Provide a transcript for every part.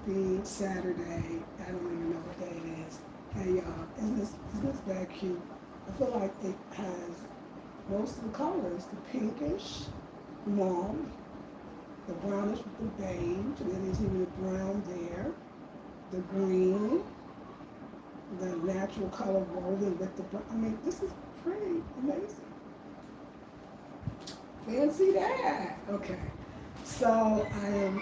happy Saturday. I don't even know what day it is. Hey y'all, isn't this bag cute? I feel like it has most of the colors, the pinkish, mauve, the brownish with the beige, and then there's even the brown there, the green, the natural color woven with the brown. I mean, this is pretty amazing. Fancy that. Okay. So I am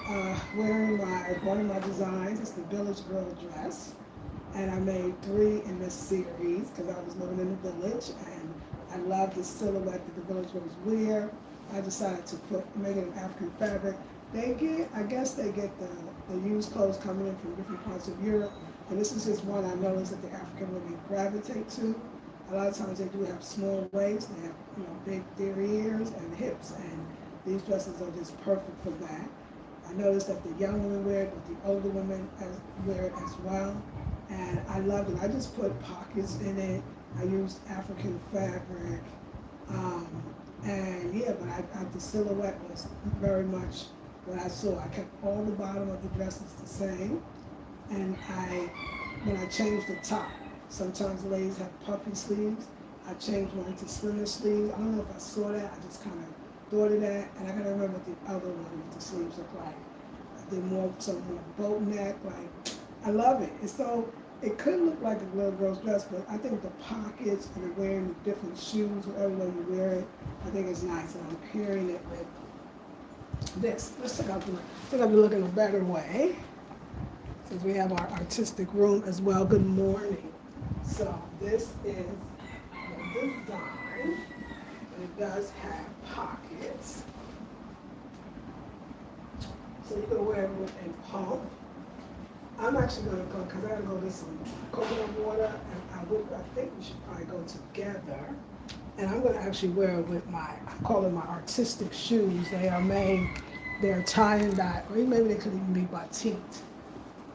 wearing one of my designs. It's the Village Girl dress. And I made 3 in this series because I was living in the village and I love the silhouette that the village girls wear. I decided to make it an African fabric. I guess they get the used clothes coming in from different parts of Europe. And this is just one I noticed that the African women gravitate to. A lot of times they do have small waists, they have big derrieres and hips, and these dresses are just perfect for that. I noticed that the young women wear it, but the older women wear it as well. And I loved it. I just put pockets in it. I used African fabric. And yeah, but the silhouette was very much what I saw. I kept all the bottom of the dresses the same. And when I changed the top, sometimes the ladies have puffy sleeves. I changed one to slimmer sleeves. I don't know if I saw that. I just kind of thought of that. And I gotta remember what the other one with the sleeves look like. I did some more boat neck. Like, I love it. It could look like a little girl's dress, but I think the pockets and the wearing the different shoes, whatever way you wear it, I think it's nice. And I'm pairing it with this. Let's think I'll be looking a better way. Since we have our artistic room as well. Good morning. So this is the design. And it does have pockets. So you can wear it with a pump. I'm actually going to go, because I got to go get some coconut water, and I think we should probably go together. And I'm going to actually wear it with I call them my artistic shoes. They're tie and dye, or maybe they could even be batik.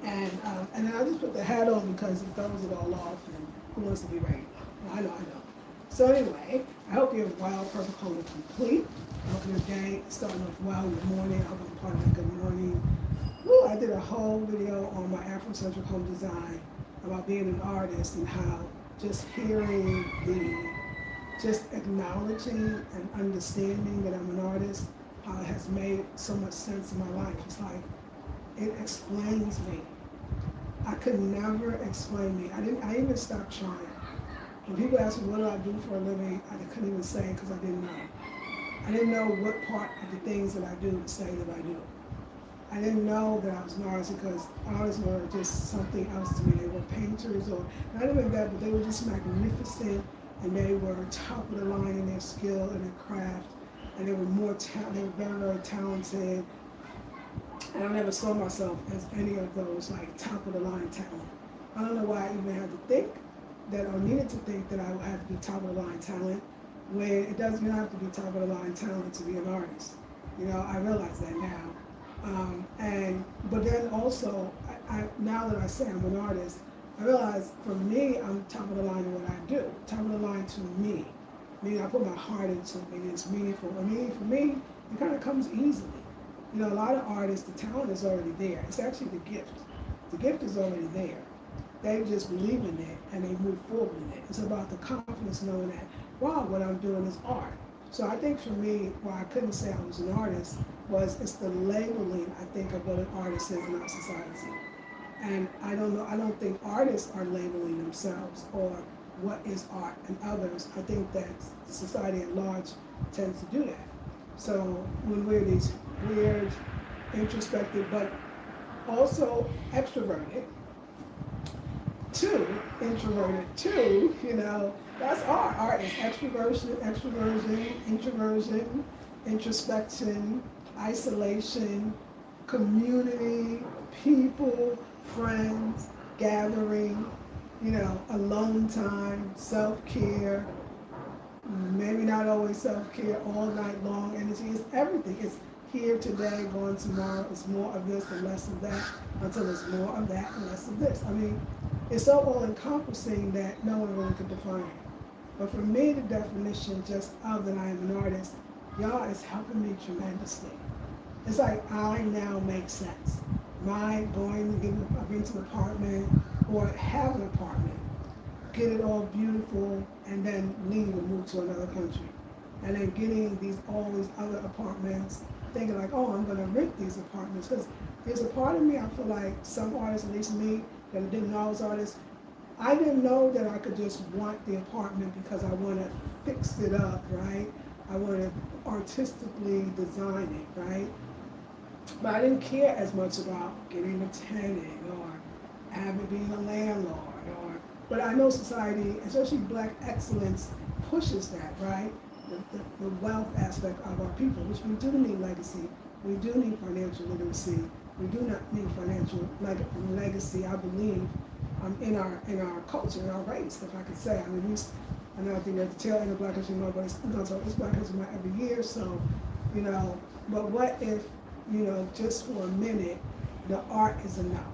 And then I just put the hat on because it throws it all off, and who wants to be regular? Well, I know. So anyway, I hope you're well, perfect, whole, and complete. I hope your day is starting off well, your morning. I hope I'm part of that good morning. I did a whole video on my Afrocentric home design about being an artist and how just hearing just acknowledging and understanding that I'm an artist, how it has made so much sense in my life. It's like, it explains me. I could never explain me. I even stopped trying. When people ask me what do I do for a living, I couldn't even say it because I didn't know. I didn't know what part of the things that I do to say that I do. I didn't know that I was an artist because artists were just something else to me. They were painters, or not even that, but they were just magnificent, and they were top of the line in their skill and their craft, and they were they were very, very talented. And I never saw myself as any of those like top of the line talent. I don't know why I even had to think that, or needed to think that I would have to be top of the line talent, when it doesn't even have to be top of the line talent to be an artist. I realize that now. But then also, now that I say I'm an artist, I realize for me, I'm top of the line in what I do. Top of the line to me. Meaning I put my heart into it, meaning it's meaningful. I mean, for me, it kind of comes easily. A lot of artists, the talent is already there. It's actually the gift. The gift is already there. They just believe in it and they move forward in it. It's about the confidence knowing that, wow, what I'm doing is art. So I think for me, why I couldn't say I was an artist it's the labeling, I think, of what an artist is in our society. And I don't think artists are labeling themselves or what is art and others. I think that society at large tends to do that. So when we're these weird, introspective, but also extroverted, introverted too, that's art. Art is extroversion, introversion, introspection, isolation, community, people, friends, gathering, alone time, self-care, maybe not always self-care, all night long energy. It's everything. It's here today, gone tomorrow. It's more of this and less of that until it's more of that and less of this. I mean, it's so all-encompassing that no one really could define it. But for me, the definition just of that I am an artist, y'all, is helping me tremendously. It's like I now make sense. my going to get a rented apartment or have an apartment, get it all beautiful, and then leave and move to another country. And then getting all these other apartments, thinking like, oh, I'm gonna rent these apartments. Because there's a part of me, I feel like some artists, at least me, that I didn't know I was artists, I didn't know that I could just want the apartment because I want to fix it up, right? I want to artistically design it, right? But I didn't care as much about getting a tenant or having being a landlord but I know society, especially Black excellence, pushes that, right? The wealth aspect of our people, which we do need legacy. We do need financial literacy. We do not need financial legacy, I believe, in our culture, in our race, if I could say. I mean, I know I think we're at the tail end of Black History Month, but it's Black History Month every year, so, but what if, just for a minute, the art is enough?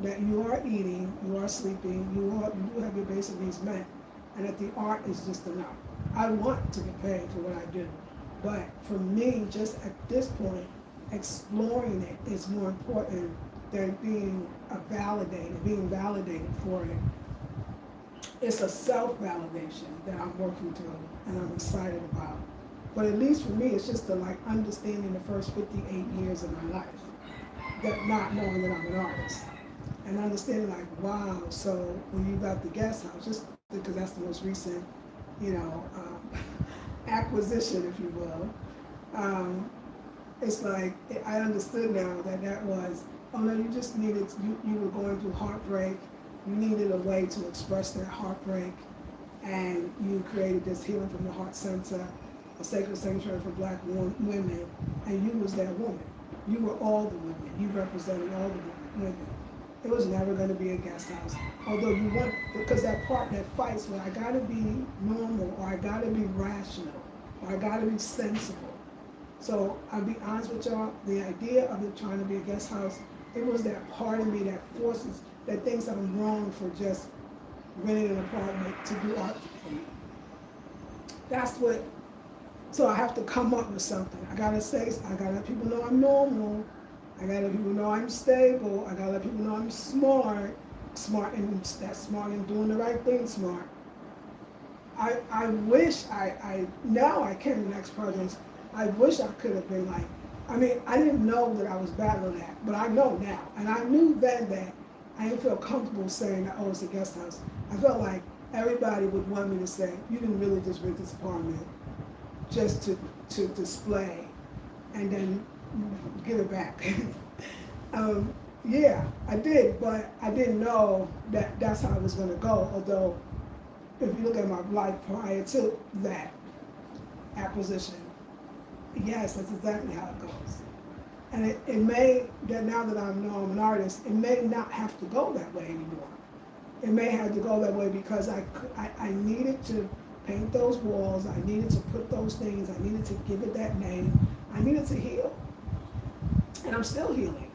That you are eating, you are sleeping, you do have your basic needs met, and that the art is just enough. I want to get paid for what I do, but for me, just at this point, exploring it is more important than being validated for it. It's a self-validation that I'm working through and I'm excited about. But at least for me, it's just understanding the first 58 years of my life, that not knowing that I'm an artist. And understanding wow, so when you got the guest house, just because that's the most recent, acquisition, if you will, it's I understood now that was, oh no, you just needed, you were going through heartbreak, you needed a way to express that heartbreak, and you created this Healing from the Heart Center, a sacred sanctuary for Black women, and you was that woman. You were all the women. You represented all the women. It was never going to be a guest house. Although you want, because that part that fights where I got to be normal, or I got to be rational, or I got to be sensible. So I'll be honest with y'all, the idea of it trying to be a guest house, it was that part of me that forces, that thinks I'm wrong for just renting an apartment to do art for me. That's what, so I have to come up with something. I gotta let people know I'm normal. I gotta let people know I'm stable. I gotta let people know I'm smart and that's smart and doing the right thing smart. I wish now I can next projects. I wish I could have been I didn't know that I was battling that, but I know now. And I knew then that I didn't feel comfortable saying that, oh, it's a guest house. I felt like everybody would want me to say, you didn't really just rent this apartment just to display and then give it back. Yeah, I did, but I didn't know that that's how it was going to go. Although, if you look at my life prior to that acquisition, yes, that's exactly how it goes. And it may, that now that I know I'm an artist, it may not have to go that way anymore. It may have to go that way because I needed to paint those walls, I needed to put those things, I needed to give it that name, I needed to heal. And I'm still healing.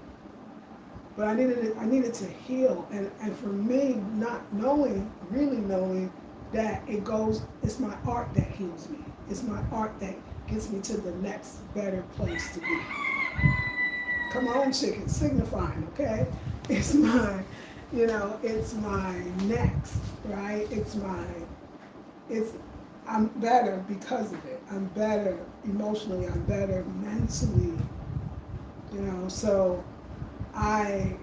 But I needed to heal. And for me, not really knowing that it's my art that heals me. It's my art that gets me to the next better place to be. Come on, chicken, signifying, okay? It's my, it's my next, right? I'm better because of it. I'm better emotionally, I'm better mentally, so I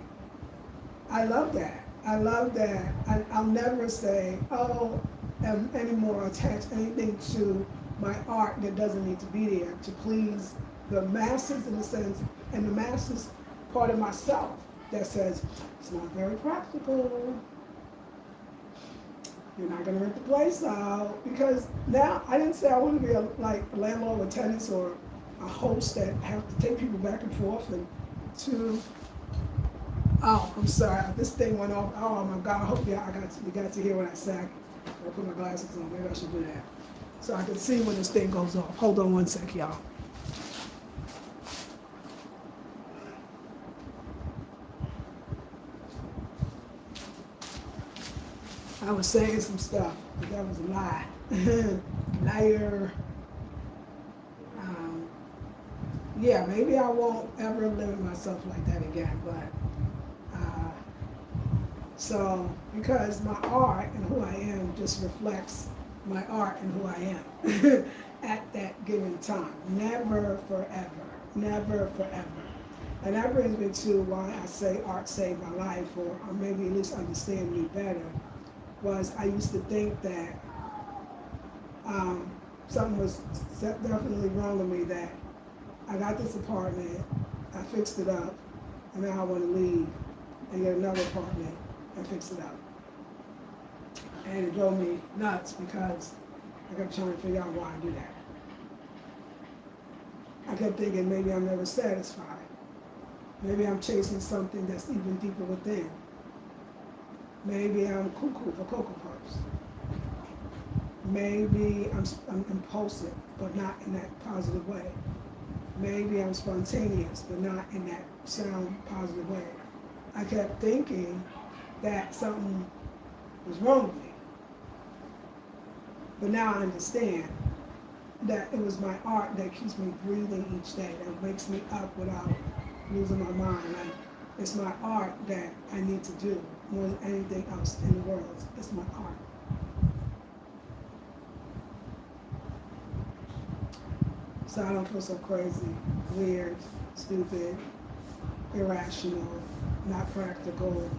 love that. I love that. I'll never say, oh, anymore, attach anything to my art that doesn't need to be there to please the masses in a sense, and the masses part of myself that says, it's not very practical. You're not gonna rent the place out. Because now, I didn't say I want to be a landlord with tenants or a host that have to take people back and forth and oh, I'm sorry, this thing went off. Oh my God, I hope you got to hear what I said. I put my glasses on, maybe I should do that. So I can see when this thing goes off. Hold on one sec, y'all. I was saying some stuff, but that was a lie. Liar. yeah, maybe I won't ever limit myself like that again, but so, because my art and who I am just reflects my art and who I am at that given time. Never forever. Never forever. And that brings me to why I say art saved my life, or maybe at least understand me better, was I used to think that something was definitely wrong with me, that I got this apartment, I fixed it up, and now I want to leave and get another apartment and fix it up. And it drove me nuts because I kept trying to figure out why I do that. I kept thinking maybe I'm never satisfied. Maybe I'm chasing something that's even deeper within. Maybe I'm cuckoo for Cocoa Puffs. Maybe I'm impulsive, but not in that positive way. Maybe I'm spontaneous, but not in that sound positive way. I kept thinking that something was wrong with me. But now I understand that it was my art that keeps me breathing each day, that wakes me up without losing my mind. Like, it's my art that I need to do more than anything else in the world. It's my art. So I don't feel so crazy, weird, stupid, irrational, not practical.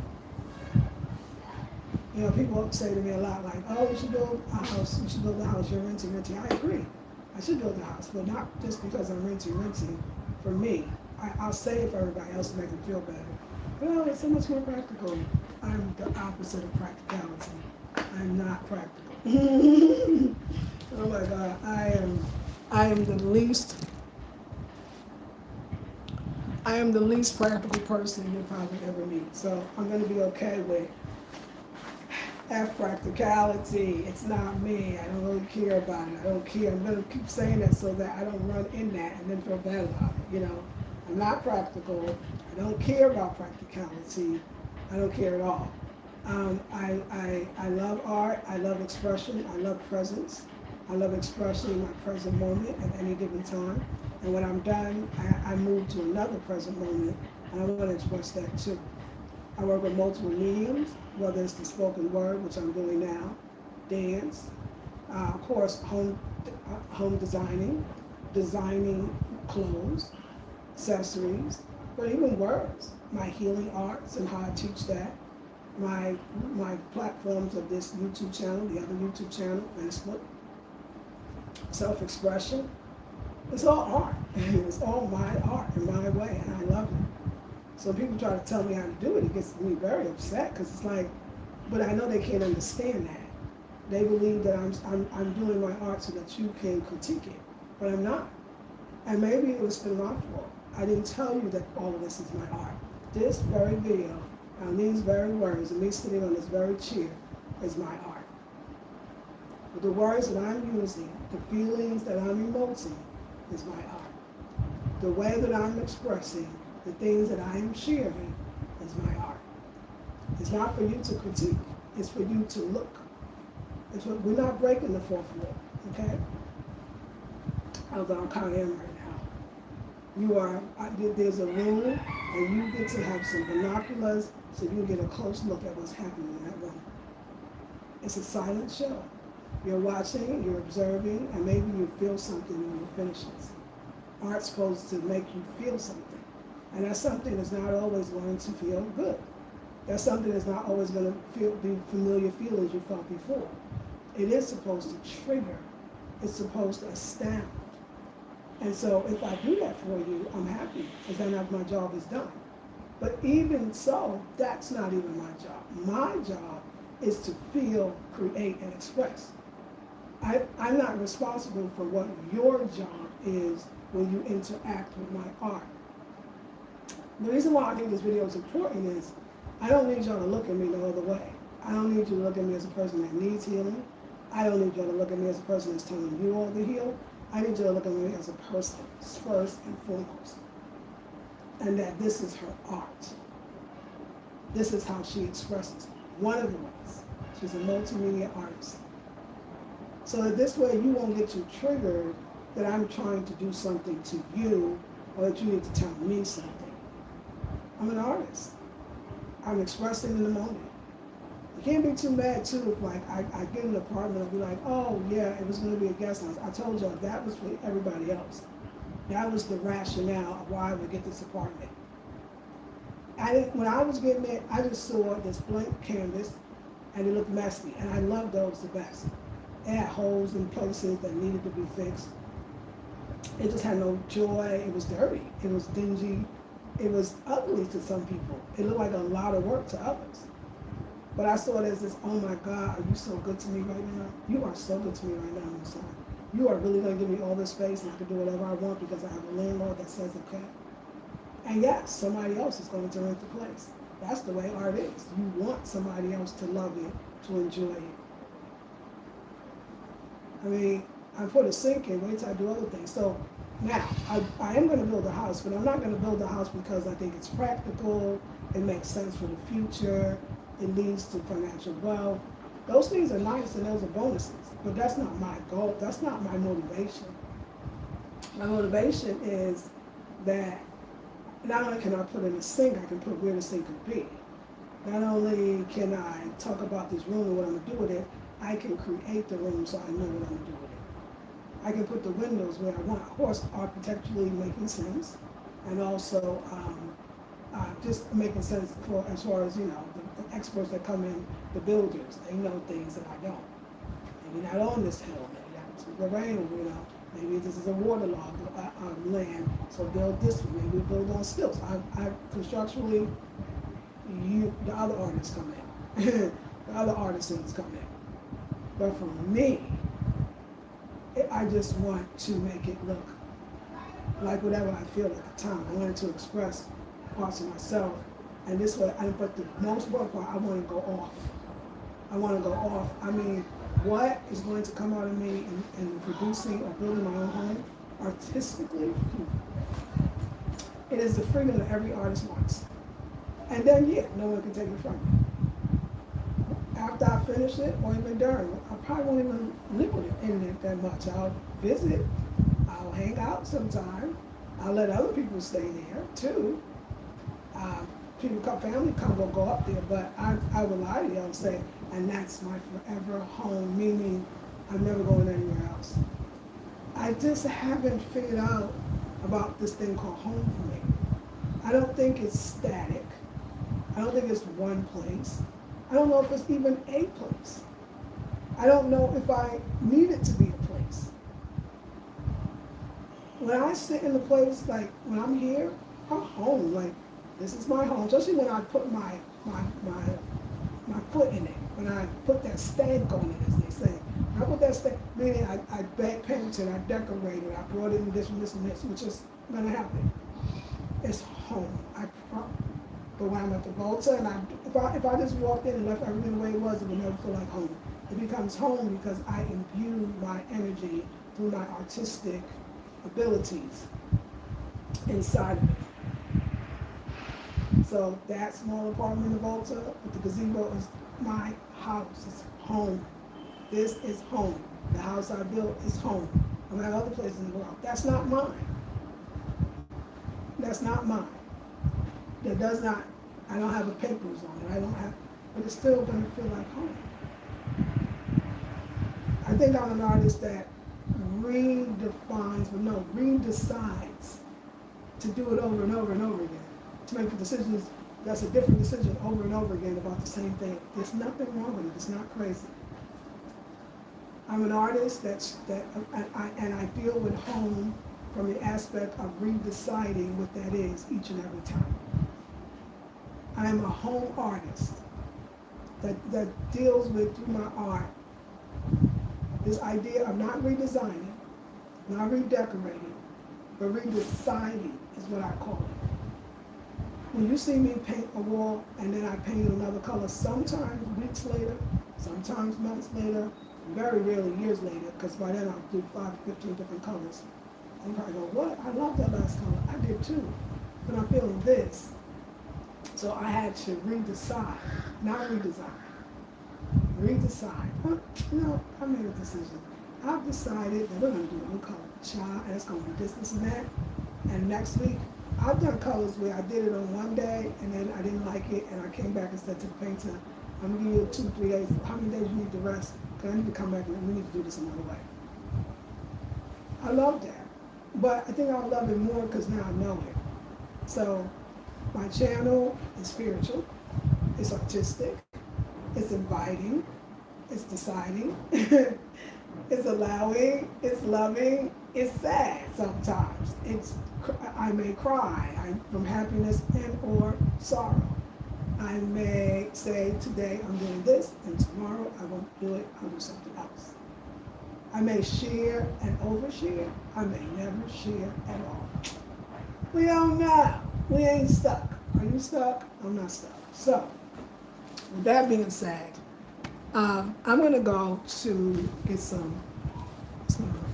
You know, people say to me a lot like, oh, you should build a house, you should build a house, you're renting. I agree. I should build a house, but not just because I'm renting. For me, I'll say it for everybody else to make them feel better. Well, it's so much more practical. I'm the opposite of practicality. I'm not practical. Oh my God, I am the least practical person you'll probably ever meet. So I'm going to be okay with practicality. It's not me. I don't really care about it. I don't care. I'm going to keep saying that so that I don't run in that and then feel bad about it. You know, I'm not practical. I don't care about practicality. I don't care at all. I love art. I love expression. I love presence. I love expressing my present moment at any given time. And when I'm done, I move to another present moment, and I want to express that too. I work with multiple mediums, whether it's the spoken word, which I'm doing now, dance, of course, home designing clothes, accessories, but even words, my healing arts and how I teach that, my platforms of this YouTube channel, the other YouTube channel, Facebook, self-expression. It's all art. It's all my art in my way, and I love it. So people try to tell me how to do it. It gets me very upset because it's like, but I know they can't understand that. They believe that I'm doing my art so that you can critique it, but I'm not. And maybe it was been my fault. I didn't tell you that all of this is my art. This very video, and these very words, and me sitting on this very chair, is my art. But the words that I'm using, the feelings that I'm emoting, is my art. The way that I'm expressing, the things that I am sharing, is my art. It's not for you to critique. It's for you to look. We're not breaking the fourth wall, okay? Although I kind of am right now. There's a room, and you get to have some binoculars so you can get a close look at what's happening in that room. It's a silent show. You're watching, you're observing, and maybe you feel something when you finish it. Art's supposed to make you feel something. And that's something that's not always going to feel good. That's something that's not always going to be familiar feelings you felt before. It is supposed to trigger. It's supposed to astound. And so if I do that for you, I'm happy, because then my job is done. But even so, that's not even my job. My job is to feel, create, and express. I'm not responsible for what your job is when you interact with my art. The reason why I think this video is important is I don't need y'all to look at me no other way. I don't need you to look at me as a person that needs healing. I don't need y'all to look at me as a person that's telling you all to heal. I need you to look at me as a person, first and foremost. And that this is her art. This is how she expresses one of the ways. She's a multimedia artist. So that this way you won't get too triggered that I'm trying to do something to you, or that you need to tell me something. I'm an artist. I'm expressing in the moment. You can't be too mad too if like I get an apartment, I'll be like, oh yeah, it was gonna be a guest house. I told y'all that was for everybody else. That was the rationale of why I would get this apartment. When I was getting it, I just saw this blank canvas and it looked messy, and I loved those the best. It had holes in places that needed to be fixed. It just had no joy. It was dirty. It was dingy. It was ugly to some people. It looked like a lot of work to others. But I saw it as this, oh my God, are you so good to me right now? You are so good to me right now, my son. You are really going to give me all this space and I can do whatever I want because I have a landlord that says okay. And yes, somebody else is going to rent the place. That's the way art is. You want somebody else to love it, to enjoy it. I mean, I put a sink in, wait till I do other things. So now, I am going to build a house, but I'm not going to build a house because I think it's practical, it makes sense for the future, it leads to financial wealth. Those things are nice and those are bonuses, but that's not my goal, that's not my motivation. My motivation is that not only can I put in a sink, I can put where the sink could be. Not only can I talk about this room and what I'm going to do with it, I can create the room so I know what I'm going to do with it. I can put the windows where I want, of course, architecturally making sense, and also just making sense for as far as, you know, the experts that come in, the builders, they know things that I don't. Maybe not on this hill, maybe that's the rain, you know, maybe this is a waterlogged land, so build this one, maybe build on stilts. I constructually, the other artists come in, the other artisans come in. But for me, I just want to make it look like whatever I feel at the time. I wanted to express parts of myself, and this way, but the most important part, I want to go off. I want to go off. I mean, what is going to come out of me in producing or building my own home, artistically, it is the freedom that every artist wants. And then, yeah, no one can take it from me. After I finish it, or even during, I probably won't even live with it in it that much. I'll visit, I'll hang out sometime, I'll let other people stay there too. People come, family come, will go up there, but I will lie to you and say, and that's my forever home, meaning I'm never going anywhere else. I just haven't figured out about this thing called home for me. I don't think it's static. I don't think it's one place. I don't know if it's even a place. I don't know if I need it to be a place. When I sit in the place, like when I'm here, I'm home. Like, this is my home, especially when I put my foot in it, when I put that stank on it, as they say. When I put that stank, meaning I painted, I decorated, I brought in this and this and this, which is gonna happen. It's home. But when I'm at the Volta, and if I just walked in and left everything the way it was, it would never feel like home. It becomes home because I imbue my energy through my artistic abilities inside of it. So that small apartment in the Volta with the gazebo is my house. It's home. This is home. The house I built is home. I'm at other places in the world. That's not mine. That's not mine. That does not, I don't have the papers on it. I don't have, but it's still going to feel like home. I think I'm an artist that redecides to do it over and over and over again. To make the decisions, that's a different decision over and over again about the same thing. There's nothing wrong with it. It's not crazy. I'm an artist and I deal with home from the aspect of redeciding what that is each and every time. I'm a home artist that deals with, through my art, this idea of not redesigning, not redecorating, but redeciding is what I call it. When you see me paint a wall and then I paint it another color, sometimes weeks later, sometimes months later, very rarely years later, because by then I'll do 5, 15 different colors. And you probably go, what? I love that last color. I did too. But I'm feeling this. So I had to redecide, not redesign. Redecide. No, I made a decision. I've decided that we're going to do a new color. And it's going to be this and that. And next week, I've done colors where I did it on one day and then I didn't like it and I came back and said to the painter, I'm gonna give you 2, 3 days. How many days you need to rest? Because I need to come back and we need to do this another way. I love that. But I think I'll love it more because now I know it. So my channel is spiritual, it's artistic, it's inviting, it's deciding, it's allowing, it's loving, it's sad sometimes. I may cry from happiness and or sorrow. I may say today I'm doing this and tomorrow I won't do it, I'll do something else. I may share and overshare. I may never share at all. We don't know. We ain't stuck. Are you stuck? I'm not stuck. So, with that being said, I'm gonna go to get some.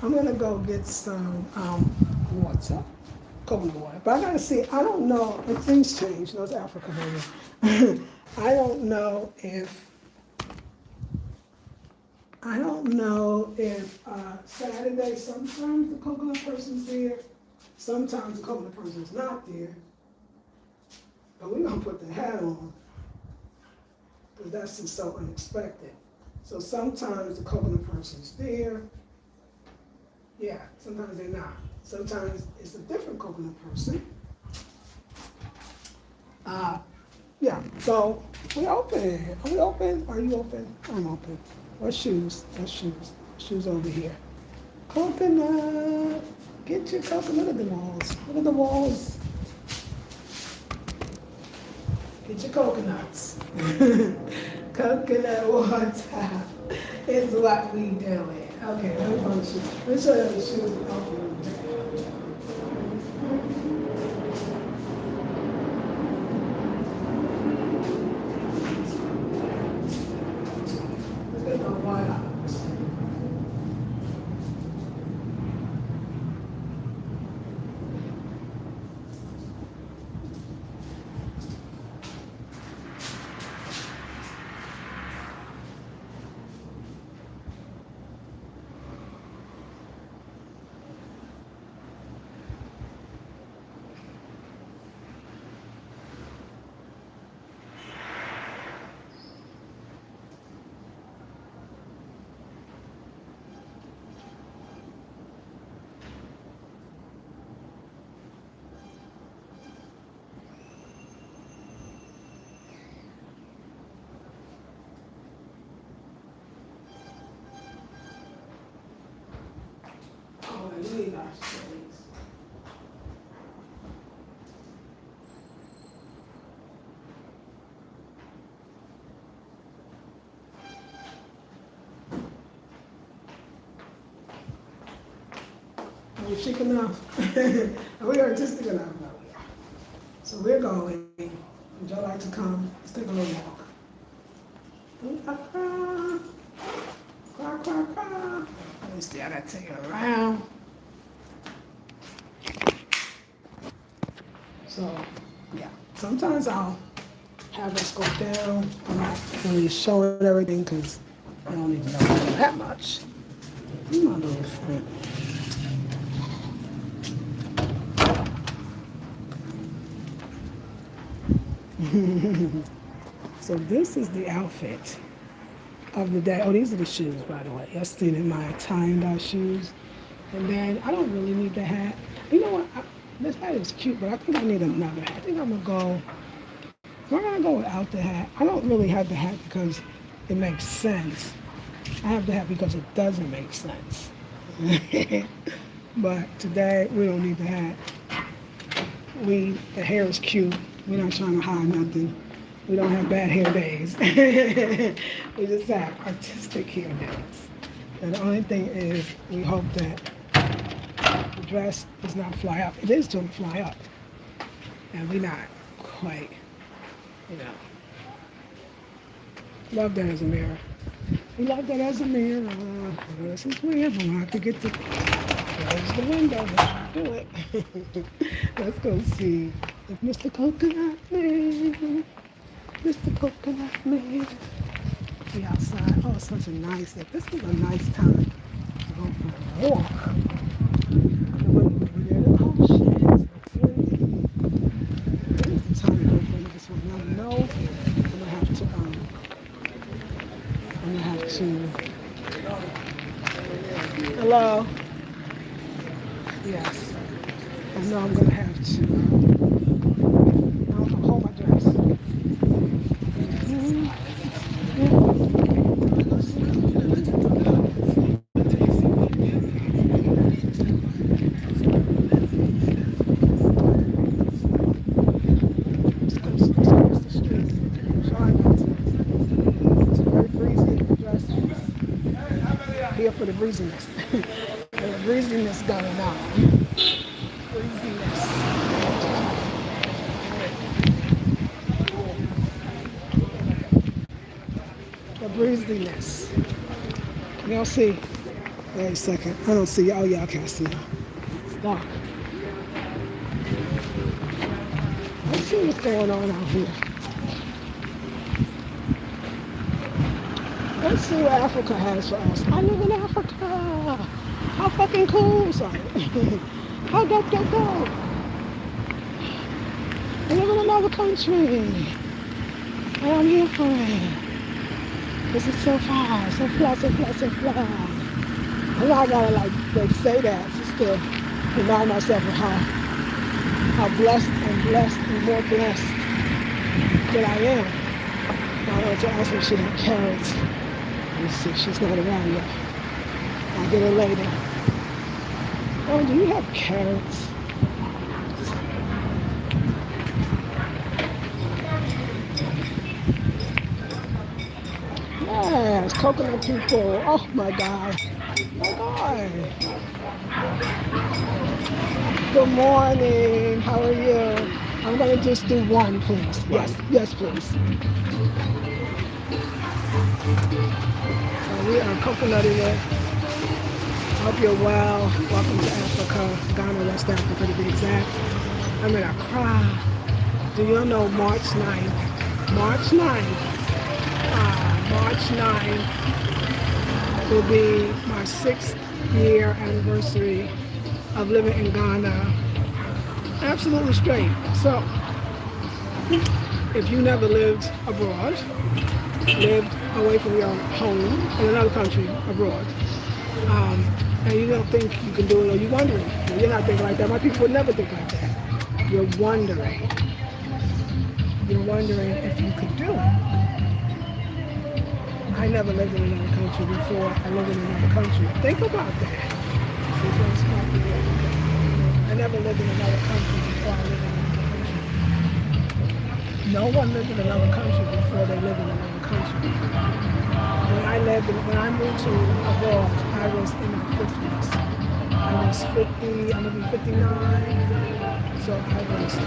I'm gonna go get some water, coconut water. But I gotta see. I don't know if things change. Those Africa baby. I don't know if Saturday. Sometimes the coconut person's there. Sometimes the coconut person's not there. But we're gonna put the hat on because that's just so unexpected. So sometimes the coconut person's there. Yeah, sometimes they're not. Sometimes it's a different coconut person. Yeah, so we open. Are we open? Are you open? I'm open. What shoes? What shoes? Shoes over here. Coconut. Get your coconut. Look at the walls. Look at the walls. Get your coconuts. Coconut water is what we doing. Okay, let me find the shoes. Let me show you the shoes. Let's get the white out. Really nice shades. Are we chic enough? Are we artistic enough? No, we are. So we're going. Would y'all like to come? Let's take a little walk. Quack, quack, quack. Let me see, I gotta take it around. So, yeah, sometimes I'll have us go down. I'm not really showing everything because I don't need to know that much. My little friend. So this is the outfit of the day. Oh, these are the shoes, by the way. Y'all seen my tie-and-dye shoes. And then I don't really need the hat. You know what? This hat is cute, but I think I need another hat. I think I'm gonna go without the hat. I don't really have the hat because it makes sense. I have the hat because it doesn't make sense. But today we don't need the hat. The hair is cute. We're not trying to hide nothing. We don't have bad hair days. We just have artistic hair days. And the only thing is we hope that the dress does not fly up. It is going to fly up. And we're not quite, Love that as a mirror. We love that as a mirror. This is weird, but when I could get to close the window, let's do it. Let's go see if Mr. Coconut Man, Mr. Coconut Man, be outside. Oh, it's such a nice day. This is a nice time to go for a walk. The ocean. I'm gonna have to. Hello. Yes. I know I'm gonna have to. I'll hold my dress. Mhm. Let's cross the street. Try not to. It's very breezy. Dress here for the breeziness. There's breeziness going on. Breeziness. The breeziness. Y'all see? Wait a second. I don't see. Oh, yeah, I can't see y'all. It's dark. Let's see what's going on out here. Let's see what Africa has for us. I live in Africa. How fucking cool. Sorry. How go? I live in another country. And I'm here for it. This is so far. So far. And I gotta like say that just to remind myself of how blessed and more blessed that I am. I wanted to ask her if she had carrots. Let me see, she's not around yet. I'll get her later. Oh, do you have carrots? Yes, coconut people. Oh my God. My God. Good morning. How are you? I'm gonna just do one, please. Yes, please. So we are coconutting it. Hope you're well. Welcome to Africa, Ghana, West Africa to be exact. I'm in Accra. Do you know March 9th? March 9th will be my 6th year anniversary of living in Ghana. Absolutely straight. So, if you never lived abroad, lived away from your home in another country abroad, and you don't think you can do it, or you're wondering, well, you're not thinking like that. My people would never think like that. You're wondering. You're wondering if you could do it. I never lived in another country before I lived in another country. Think about that. I never lived in another country before I lived in another country. No one lived in another country before they lived in another country. When I moved to abroad, I was in my 50s. I was 50, I'm gonna be 59. So I was 50.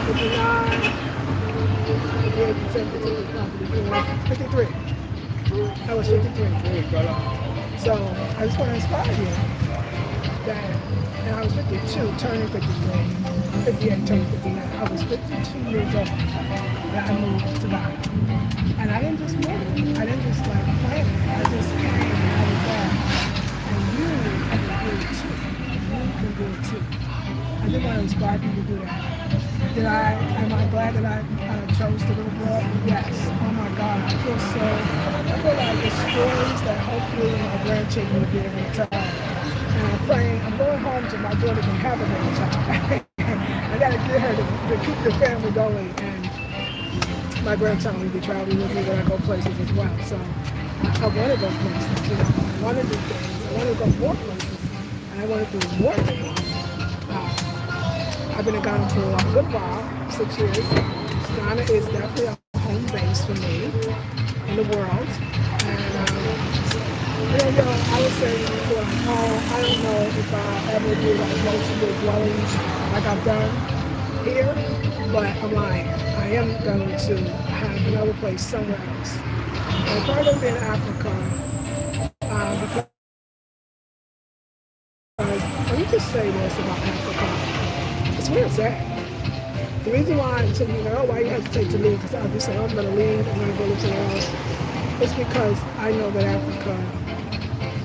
59, 53. I was 53. So I just want to inspire you that, and I was 52, turning 53, 58, turning 59. I was 52 years old when I moved to Ghana. And I didn't just move. I didn't just plan it. I just came and I was there. And you can do it too. You can do it too. I just want to inspire people to do that. Am I glad that I chose to live abroad? Yes. Oh my God. I feel like the stories that hopefully my grandchildren will be able to tell. And I'm going home so my daughter can have a grandchild. I got to get her to keep the family going. And my grandchild will be traveling with me when I go places as well. So I want to go places. You know, I want to do things. I want to go more places. And I want to do more things. I've been in Ghana for a good while, 6 years. Ghana is definitely a home base for me in the world. And, I was saying before, I don't know if I ever do like multiple dwellings like I've done here, but I'm lying. I am going to have another place somewhere else. And if I live in Africa, because let me just say this about Africa. It's where it's at. The reason why some people go, why you hesitate to leave? Because I'll be saying, I'm going to leave, I'm going to go live somewhere else. It's because I know that Africa,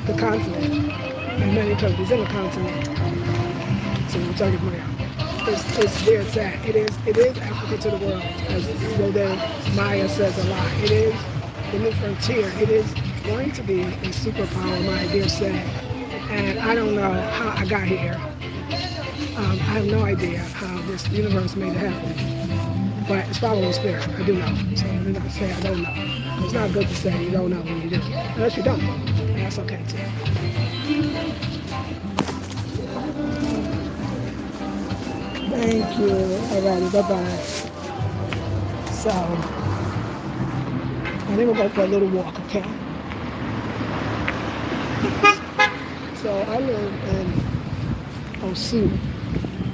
the continent, and many countries in the continent, so I'm talking about it's where it's at. It is Africa to the world, as Rodin Maya says a lot. It is the new frontier. It is going to be a superpower, my dear say. And I don't know how I got here. I have no idea how this universe made it happen. But it's following spirit. I do know. So I'm not gonna say I don't know. It's not good to say you don't know when you do. Unless you don't. And that's okay too. Thank you. Alrighty, bye-bye. So, I think we'll go for a little walk, okay? So I live in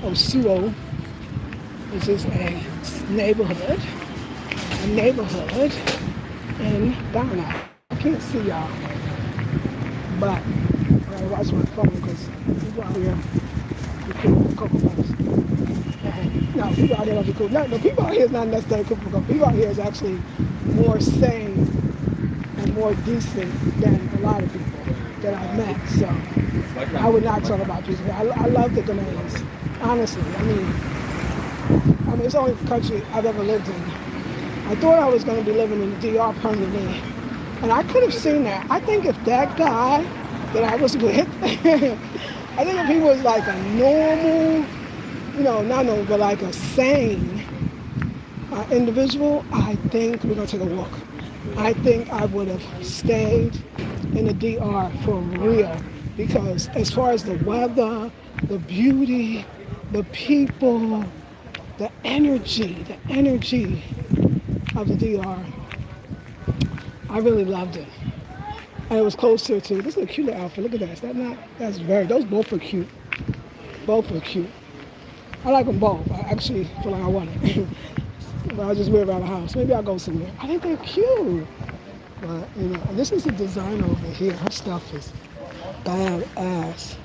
Osuo, which is a neighborhood in Ghana. I can't see y'all, but I gotta watch my phone because people out here be cool for Cocoa Puffs. No, people out here don't be cool. No, people out here is not necessarily cool for Cocoa. People out here is actually more sane and more decent than a lot of people that I've met. So I would not talk about people. I love the Ghanaians, honestly. I mean, it's the only country I've ever lived in. I thought I was going to be living in the DR permanently, and I could have seen that. I think if that guy that I was with, I think if he was like a normal, not normal, but like a sane individual, I think we're going to take a walk. I think I would have stayed in the DR for real, because as far as the weather, the beauty, the people, the energy of the DR, I really loved it. And it was closer to, this is a cute outfit, look at that, is that not, those both are cute. Both are cute. I like them both. I actually feel like I want it. But I'll just wear it around the house. Maybe I'll go somewhere. I think they're cute. But, and this is the designer over here. Her stuff is badass.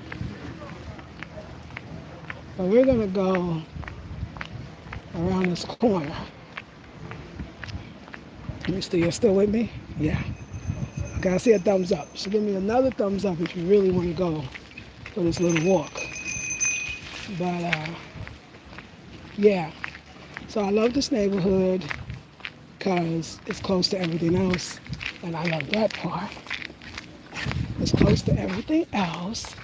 But we're going to go around this corner. You're still with me? Yeah. Okay, I see a thumbs up. So give me another thumbs up if you really want to go for this little walk. But, yeah. So I love this neighborhood because it's close to everything else. And I love that part. It's close to everything else.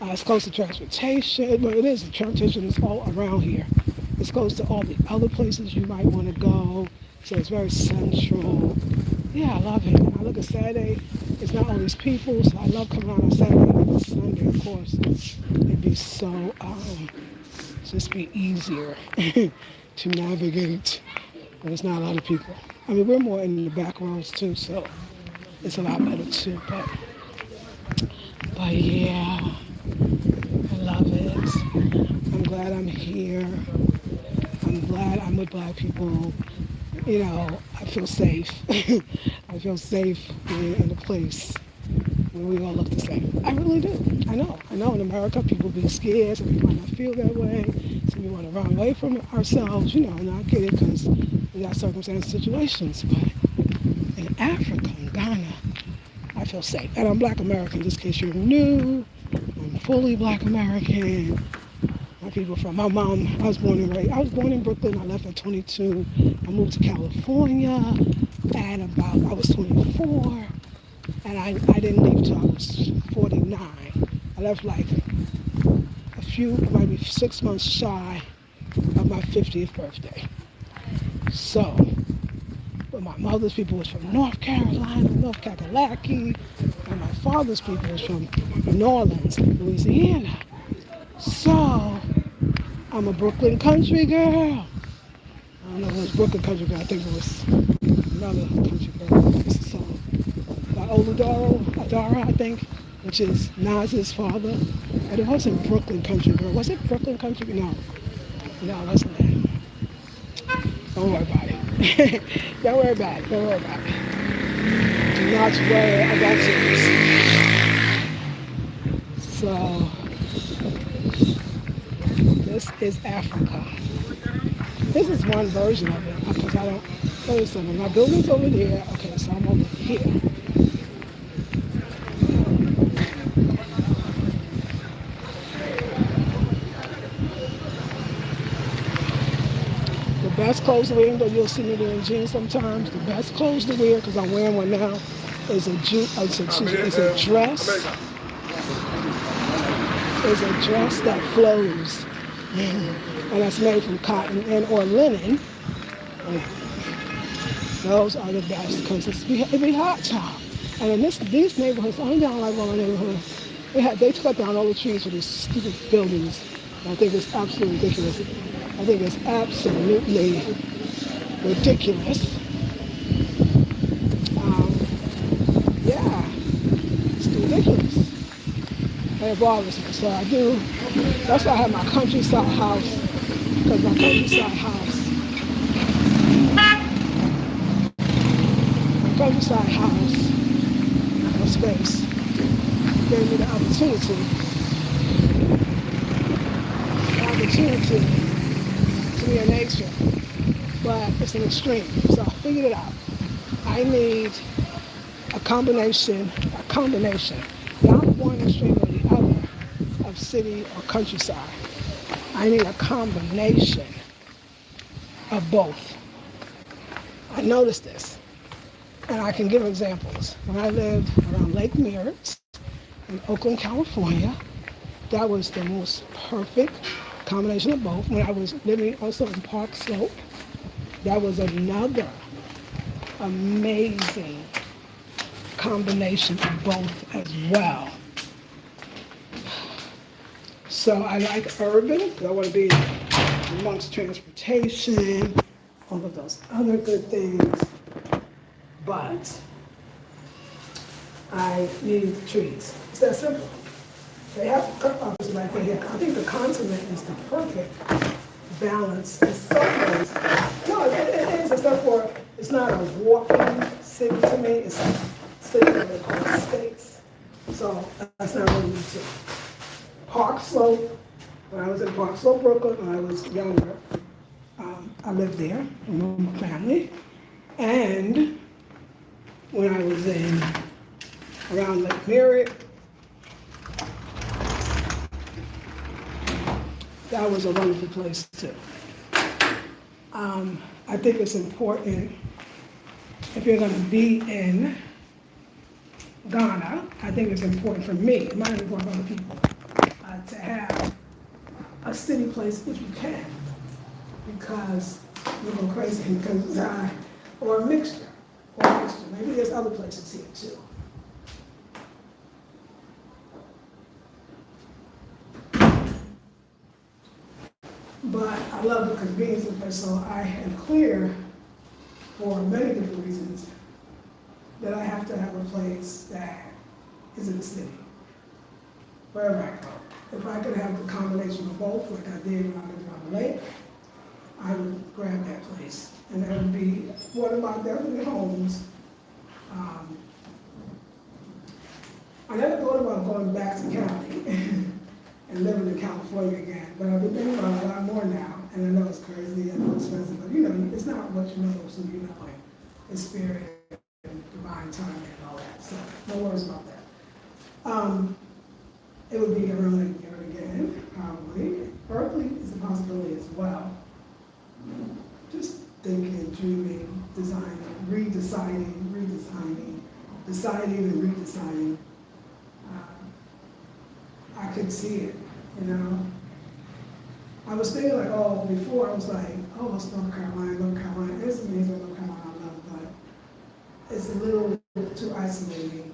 It's close to transportation. Well, it is. The transportation is all around here. It's close to all the other places you might want to go. So it's very central. Yeah, I love it. And I look at Saturday, it's not all these people. So I love coming out on Saturday and Sunday, of course. It'd be so, just be easier to navigate. But it's not a lot of people. I mean, we're more in the back roads too, so it's a lot better too. But yeah, I love it. I'm glad I'm here. I'm glad I'm with Black people. I feel safe. I feel safe being in a place where we all look the same. I really do. I know. In America, people be scared. Some people might not feel that way. Some people want to run away from ourselves. And I get it because we got circumstances, situations. But in Africa, in Ghana, I feel safe. And I'm Black American, just in case you're new. I'm fully Black American. My people from my mom, I was born in Brooklyn. I left at 22. I moved to California at I was 24. And I didn't leave till I was 49. I left like maybe 6 months shy of my 50th birthday. So, but my mother's people was from North Carolina, North Kakalaki, and my father's people was from New Orleans, Louisiana. So, I'm a Brooklyn country girl. I don't know if it was Brooklyn country girl, I think it was another country girl. It's a song by Adara, I think, which is Nas's father. And it wasn't Brooklyn country girl. Was it Brooklyn country? No, it wasn't that. Don't worry about it. Don't worry about it. Do not worry about it. So, this is Africa. This is one version of it, because I don't, wait a second, my building's over there. Okay, so I'm over here. best clothes to wear, even though you'll see me wearing jeans sometimes, the best clothes to wear, because I'm wearing one now, is a dress. Is a dress that flows. And that's made from cotton and or linen. And those are the best because it be hot, child. And in these neighborhoods, I don't like all the neighborhoods. They cut down all the trees for these stupid buildings. I think it's absolutely ridiculous. I think it's absolutely ridiculous. Yeah, it's ridiculous. And it bothers me. So that's why I have my countryside house. Because my countryside house, my space, gave me the opportunity to be in nature. But it's an extreme. So I figured it out. I need a combination, not one extreme or the other of city or countryside. I need a combination of both. I noticed this, and I can give examples. When I lived around Lake Merritt in Oakland, California, that was the most perfect combination of both. When I was living also in Park Slope, that was another amazing combination of both as well. So I like urban, because I want to be amongst transportation, all of those other good things. But I need trees. It's that simple. They have obviously right there. I think the continent is the perfect balance in some ways. No, it is. It's not a walking city to me. It's a city that they call states. So that's not really me too. Park Slope, when I was in Park Slope, Brooklyn, when I was younger, I lived there with my family. And when I was around Lake Merritt, that was a wonderful place too. I think it's important, if you're going to be in Ghana, I think it's important for me, it might be important for other people, to have a city place if you can, because you go crazy, because or a mixture. Maybe there's other places here too. But I love the convenience of it, so I am clear for many different reasons that I have to have a place that is in the city, wherever I go. If I could have the combination of both, like I did when I lived on the lake, I would grab that place. And that would be one of my definite homes. I never thought about going back to Cali and living in California again, but I've been thinking about it a lot more now, and I know it's crazy and expensive, but it's not what you know, so it's spirit and divine timing and all that, so no worries about that. It would be around Lake Merritt again, probably. Berkeley is a possibility as well. Just thinking, dreaming, designing, deciding and redesigning. I could see it, I was thinking before I was like, it's North Carolina. It's amazing North Carolina, I love, but it's a little too isolating.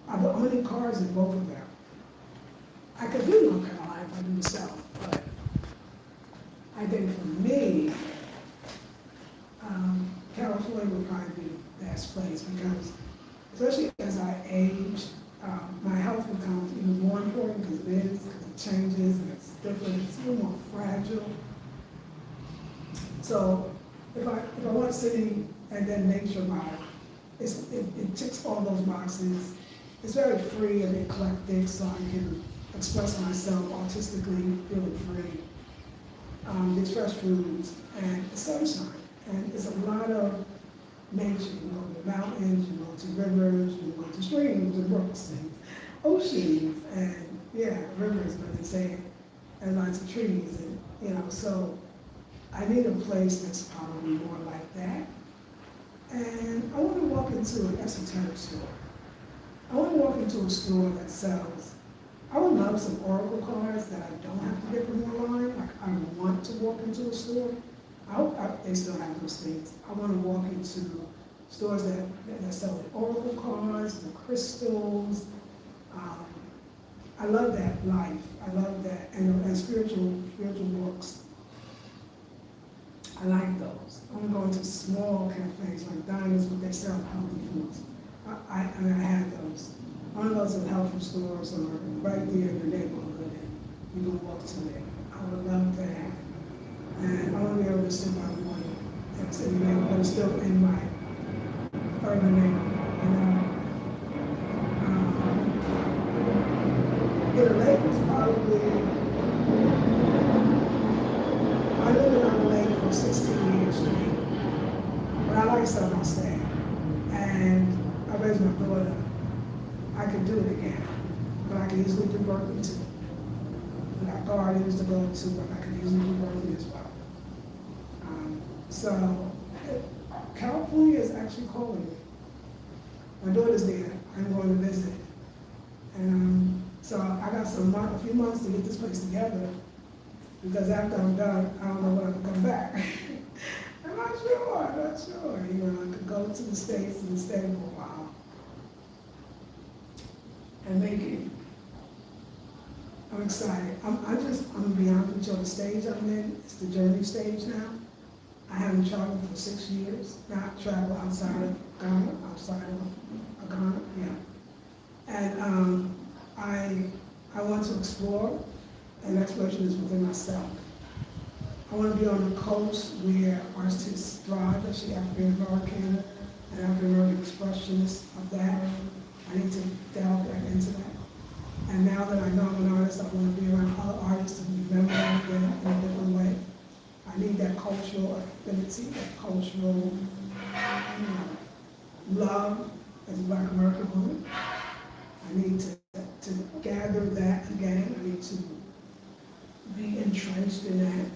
I'm gonna need cars in both of them. I could do North Carolina if I do the South, but I think for me, California would probably be the best place because, especially as I age, my health becomes even more important because it changes and it's different, it's a little more fragile. So if I want a city and then nature vibe, it ticks all those boxes. It's very free and eclectic, so I can express myself artistically, feeling free. It's fresh foods and the sunshine. And it's a lot of nature. You go to the mountains, you go to rivers, you go to streams and brooks and oceans, and rivers, but they say, and lots of trees, and so I need a place that's probably more like that. And I want to walk into an esoteric store. I want to walk into a store that sells, I would love some oracle cards that I don't have to get from online. Like, I want to walk into a store. I hope they still have those things. I want to walk into stores that sell the oracle cards, the crystals. I love that life. I love that, and spiritual books. I like those. I want to go into small cafes like diners, but they sell healthy foods. I had those. I want to go to the health food stores or right there in the neighborhood, and you can walk to it. I would love that. And I want to be able to sit by the water that's in the neighborhood, but it's still in my urban neighborhood, you know. The lake was probably, I lived on the lake for 16 years straight, but I like Southern State, and I raised my daughter. I could do it again, but I could easily do Berkeley too. We got gardens to go to, but I could easily do Berkeley as well. So California is actually calling me. My daughter's there. I'm going to visit, and so I got a few months to get this place together, because after I'm done, I don't know when I can come back. I'm not sure. You know, I could go to the States and stay for a while and make it. I'm excited. I'm gonna be honest with you, the stage I'm in, it's the journey stage now. I haven't traveled for 6 years, not traveled outside of Ghana, yeah. And I want to explore, and exploration is within myself. I want to be on the coast where artists thrive, especially African American and African American expressionists of that. I need to delve back into that. And now that I know I'm an artist, I want to be around other artists and remember them in a different way. I need that cultural affinity, that cultural love as a Black American woman. I need to gather that again. I need to be entrenched in that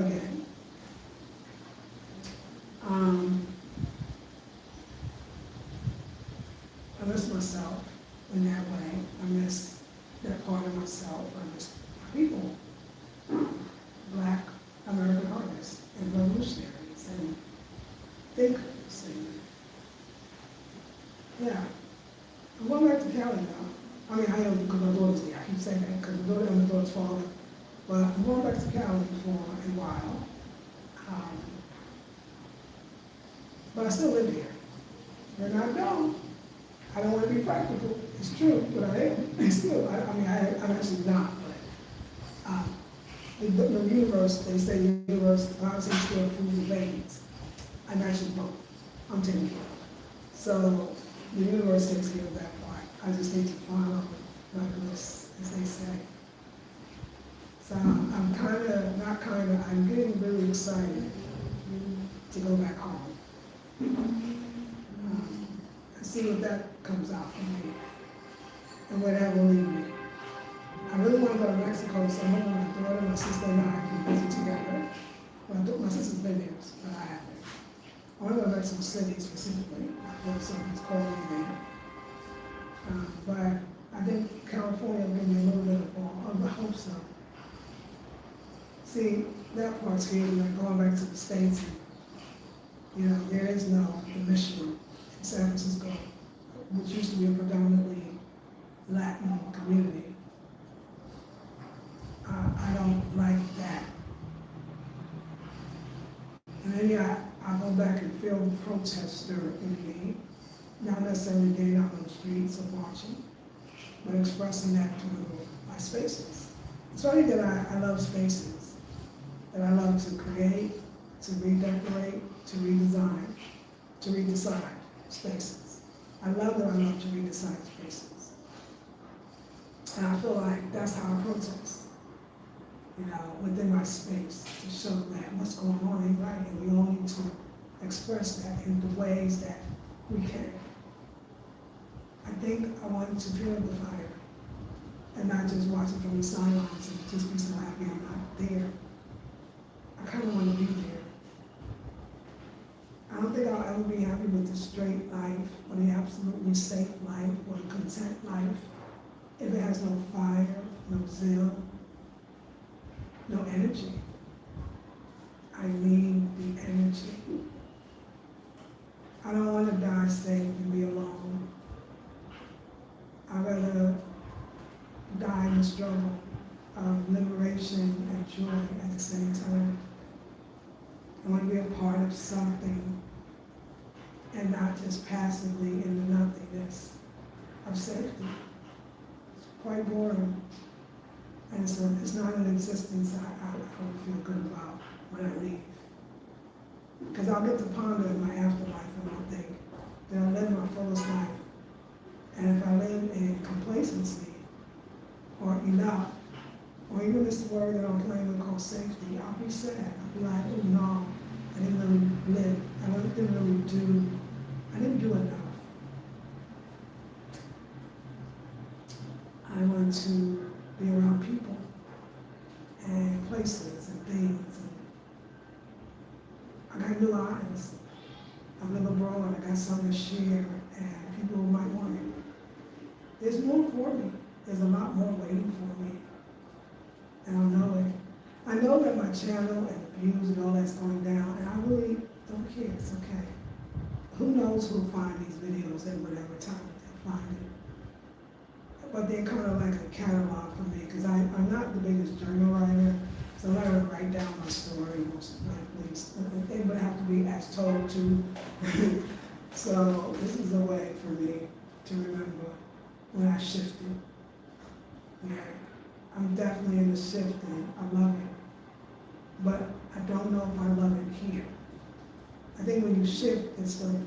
again. I miss myself in that way. I miss that part of myself. I miss my people, Black American artists and revolutionaries and thinkers. And yeah, I'm going back to Cali now. I mean, I am because my daughter's there. I keep saying that because my daughter's father. But I'm going back to Cali for a while. But I still live here. And I don't. I don't want to be practical. It's true, but I am. And still, I'm actually not. But the universe, they say the universe, God says still fools and babies. I'm actually both. I'm taking care of it. So the universe takes care of that part. I just need to follow my bliss, as they say. So I'm getting really excited to go back home. And see what that comes out for me and where that will lead me. I really want to go to Mexico, so I'm hoping my daughter, my sister, and I can visit together. Well, my sister's been there, but I haven't. I want to go to Mexico City specifically. I feel something's calling me there. But I think California will give me a little bit of all. I hope so. See, that part's here, like going back to the States, and, there is no mission in San Francisco, which used to be a predominantly Latin community. I don't like that. And maybe I go back and feel the protester in me, not necessarily getting out on the streets or marching, but expressing that through my spaces. It's funny that I love spaces, that I love to create, to redecorate, to redesign spaces. I love that I love to redesign spaces. And I feel like that's how I protest. Within my space, to show that what's going on ain't right, and we all need to express that in the ways that we can. I think I want to feel the fire, and not just watch it from the sidelines and just be so happy I'm not there. I kind of want to be happy with the straight life, or the absolutely safe life, or the content life, if it has no fire, no zeal, no energy. I need the energy. I don't want to die safe and be alone. I'd rather die in the struggle of liberation and joy at the same time. I want to be a part of something and not just passively in the nothingness of safety. It's quite boring. And so it's not an existence I would feel good about when I leave. Because I'll get to ponder in my afterlife and I'll think, did I live my fullest life? And if I live in complacency or enough, or even this word that I'm playing with called safety, I'll be sad. I'll be like, oh no, I didn't really live. I didn't do enough. I want to be around people and places and things. And I got new eyes. I live abroad, I got something to share, and people might want it. There's more for me. There's a lot more waiting for me. And I know it. I know that my channel and the views and all that's going down, and I really don't care. It's okay. Who knows who'll find these videos at whatever time they'll find it. But they're kind of like a catalog for me, because I'm not the biggest journal writer, so I'm not going to write down my story most likely. It would have to be as told to. So this is a way for me to remember when I shifted. Yeah. I'm definitely in the shifting. I love it. But I don't know if I love it here. I think when you shift, that's the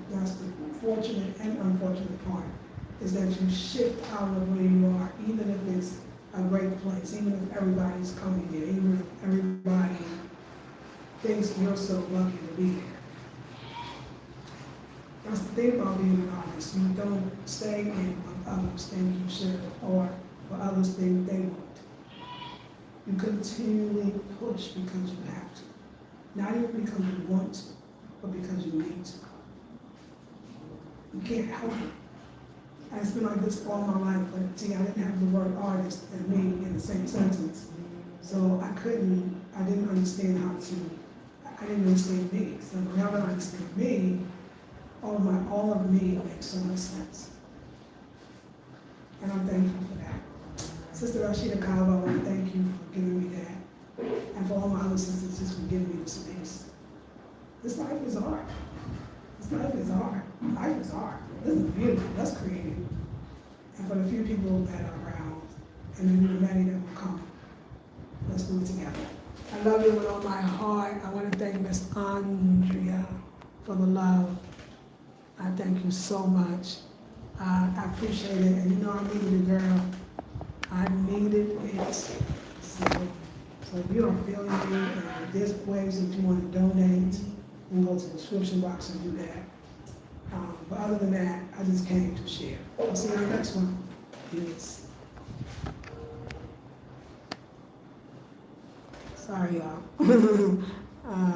fortunate and unfortunate part, is that you shift out of where you are, even if it's a great place, even if everybody's coming here, even if everybody thinks you're so lucky to be here. That's the thing about being an artist. You don't stay in what others think you should, or what others think they would. You continually push because you have to. Not even because you want to, but because you need to. You can't help it. And it's been like this all my life, but see, I didn't have the word artist and me in the same sentence. So I didn't understand I didn't understand me. So now that I understand me, all of me makes so much sense. And I'm thankful for that. Sister Rashida Kaba, I want to thank you for giving me that. And for all my other sisters just for giving me the space. This life is art. This life is art. Life is art. This is beautiful. That's creative. And for the few people that are around, and maybe the many that will come, let's do it together. I love you with all my heart. I want to thank Miss Andrea for the love. I thank you so much. I appreciate it. And you know I needed it, girl. I needed it. So if you are feeling me, and there's ways if you want to donate, you can go to the description box and do that. But other than that, I just came to share. I'll see you on the next one. Peace. Sorry, y'all.